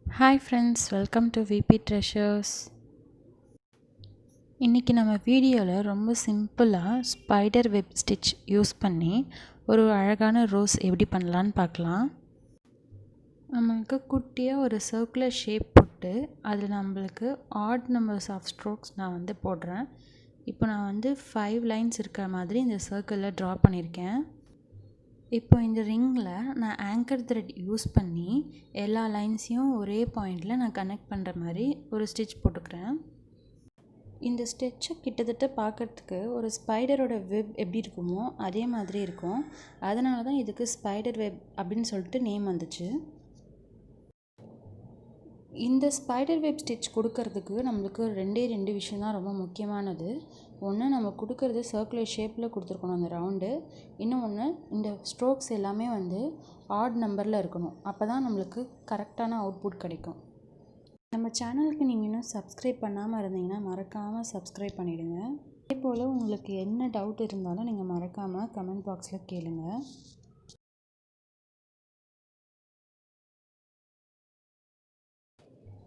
Hi friends, welcome to VP Treasures. இன்றைக்கி நம்ம வீடியோவில் ரொம்ப சிம்பிளாக ஸ்பைடர் வெப் ஸ்டிச் யூஸ் பண்ணி ஒரு அழகான ரோஸ் எப்படி பண்ணலான்னு பார்க்கலாம். நம்மளுக்கு குட்டியாக ஒரு சர்க்குலர் ஷேப் போட்டு அதில் நம்மளுக்கு ஆட் நம்பர்ஸ் ஆஃப் ஸ்ட்ரோக்ஸ் நான் போடுறேன். இப்போ நான் 5 லைன்ஸ் இருக்கிற மாதிரி இந்த சர்க்கிளில் ட்ரா பண்ணியிருக்கேன். இப்போ இந்த ரிங்கில் நான் ஆங்கர் த்ரெட் யூஸ் பண்ணி எல்லா லைன்ஸையும் ஒரே பாயிண்டில் நான் கனெக்ட் பண்ணுற மாதிரி ஒரு ஸ்டிச் போட்டுக்கிறேன். இந்த ஸ்டிச்சை கிட்டத்தட்ட பார்க்குறதுக்கு ஒரு ஸ்பைடரோட வெப் எப்படி இருக்குமோ அதே மாதிரி இருக்கும். அதனால தான் இதுக்கு ஸ்பைடர் வெப் அப்படின்னு சொல்லிட்டு நேம் வந்துச்சு. இந்த ஸ்பைடர் வெப் ஸ்டிச் கொடுக்கறதுக்கு நம்மளுக்கு ரெண்டு விஷயம் தான் ரொம்ப முக்கியமானது. ஒன்று, நம்ம கொடுக்கறது சர்க்குலர் ஷேப்பில் கொடுத்துருக்கணும் அந்த ரவுண்டு. இன்னொன்று, இந்த ஸ்ட்ரோக்ஸ் எல்லாமே ஆட் நம்பரில் இருக்கணும். அப்போ தான் நம்மளுக்கு கரெக்டான அவுட்புட் கிடைக்கும். நம்ம சேனலுக்கு நீங்கள் இன்னும் சப்ஸ்கிரைப் பண்ணாமல் இருந்தீங்கன்னா மறக்காமல் சப்ஸ்கிரைப் பண்ணிவிடுங்க. அதே போல் உங்களுக்கு என்ன டவுட் இருந்தாலும் நீங்கள் மறக்காமல் கமெண்ட் பாக்ஸில் கேளுங்கள்.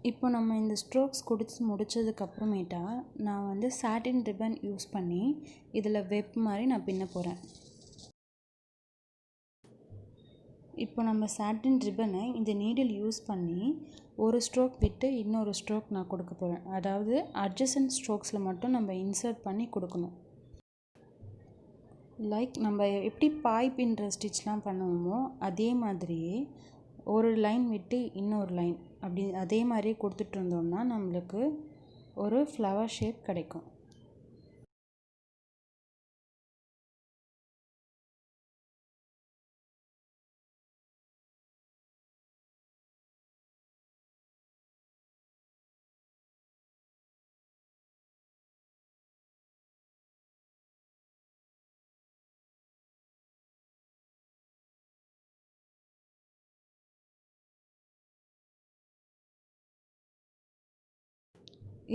இப்போ நம்ம இந்த ஸ்ட்ரோக்ஸ் கொடுத்து முடித்ததுக்கப்புறமேட்டா நான் சாட்டின் ரிப்பன் யூஸ் பண்ணி இதில் வெப் மாதிரி நான் பின்ன போகிறேன். இப்போ நம்ம சாட்டின் ரிப்பனை இந்த நீடில் யூஸ் பண்ணி ஒரு ஸ்ட்ரோக் விட்டு இன்னொரு ஸ்ட்ரோக் நான் கொடுக்க போகிறேன். அதாவது அட்ஜசன்ட் ஸ்ட்ரோக்ஸில் மட்டும் நம்ம இன்சர்ட் பண்ணி கொடுக்கணும். லைக் நம்ம எப்படி பாய் பின்னுற ஸ்டிச்லாம் பண்ணுவோமோ அதே மாதிரியே ஒரு லைன் விட்டு இன்னொரு லைன் அப்படி அதே மாதிரி கொடுத்துட்டு இருந்தோம்னா நம்மளுக்கு ஒரு ஃப்ளவர் ஷேப் கிடைக்கும்.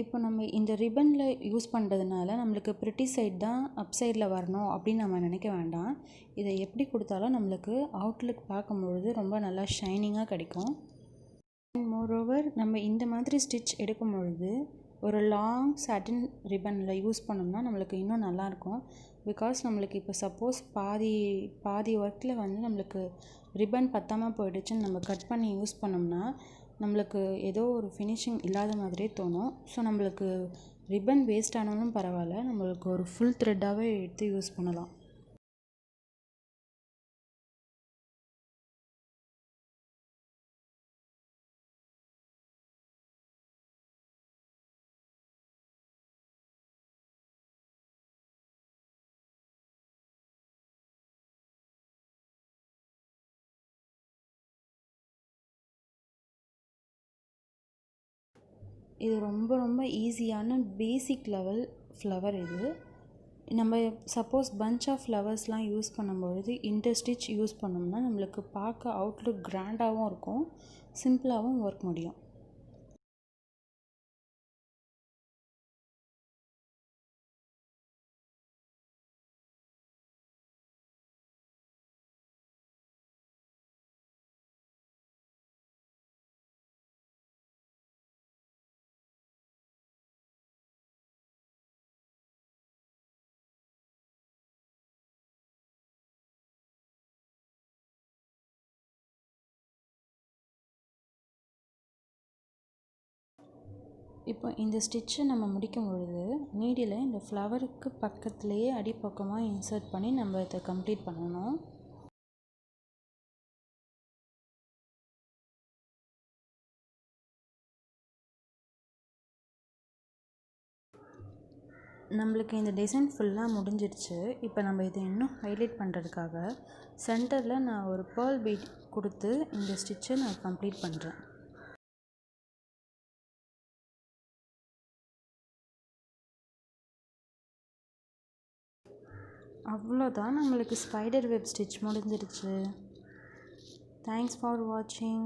இப்போ நம்ம இந்த ரிப்பனில் யூஸ் பண்ணுறதுனால நம்மளுக்கு ப்ரிட்டி சைட் தான் அப் சைடில் வரணும் அப்படின்னு நம்ம நினைக்க வேண்டாம். இதை எப்படி கொடுத்தாலும் நம்மளுக்கு அவுட்லுக் பார்க்கும்பொழுது ரொம்ப நல்லா ஷைனிங்காக கிடைக்கும். மோரோவர் நம்ம இந்த மாதிரி ஸ்டிச் எடுக்கும் பொழுது ஒரு லாங் சாட்டின் ரிப்பனில் யூஸ் பண்ணோம்னா நம்மளுக்கு இன்னும் நல்லாயிருக்கும். பிகாஸ் நம்மளுக்கு இப்போ சப்போஸ் பாதி ஒர்க்கில் நம்மளுக்கு ரிப்பன் பத்தாமல் போயிடுச்சுன்னு நம்ம கட் பண்ணி யூஸ் பண்ணோம்னா நம்மளுக்கு ஏதோ ஒரு ஃபினிஷிங் இல்லாத மாதிரியே தோணும். ஸோ நம்மளுக்கு ரிப்பன் வேஸ்ட் ஆனாலும் பரவாயில்ல, நம்மளுக்கு ஒரு ஃபுல் த்ரெட்டாகவே எடுத்து யூஸ் பண்ணலாம். இது ரொம்ப ஈஸியான பேசிக் லெவல் ஃப்ளவர். இது நம்ம சப்போஸ் பஞ்ச் ஆஃப் ஃப்ளவர்ஸ்லாம் யூஸ் பண்ணும்பொழுது இந்த ஸ்டிச் யூஸ் பண்ணோம்னா நம்மளுக்கு பார்க்க அவுட்லுக் கிராண்டாகவும் இருக்கும், சிம்பிளாகவும் ஒர்க் முடியும். இப்போ இந்த ஸ்டிச்சை நம்ம முடிக்கும் பொழுது நீடில் இந்த ஃப்ளவருக்கு பக்கத்துலேயே அடிப்பக்கமாக இன்சர்ட் பண்ணி நம்ம இதை கம்ப்ளீட் பண்ணணும். நம்மளுக்கு இந்த டிசைன் ஃபுல்லாக முடிஞ்சிடுச்சு. இப்போ நம்ம இதை இன்னும் ஹைலைட் பண்ணுறதுக்காக சென்டரில் நான் ஒரு பேர்ல் பீட் கொடுத்து இந்த ஸ்டிச்சை நான் கம்ப்ளீட் பண்ணுறேன். அவ்வளோதான், நம்மளுக்கு ஸ்பைடர் வெப் ஸ்டிச் முடிஞ்சிருச்சு. தேங்க்ஸ் ஃபார் வாட்சிங்.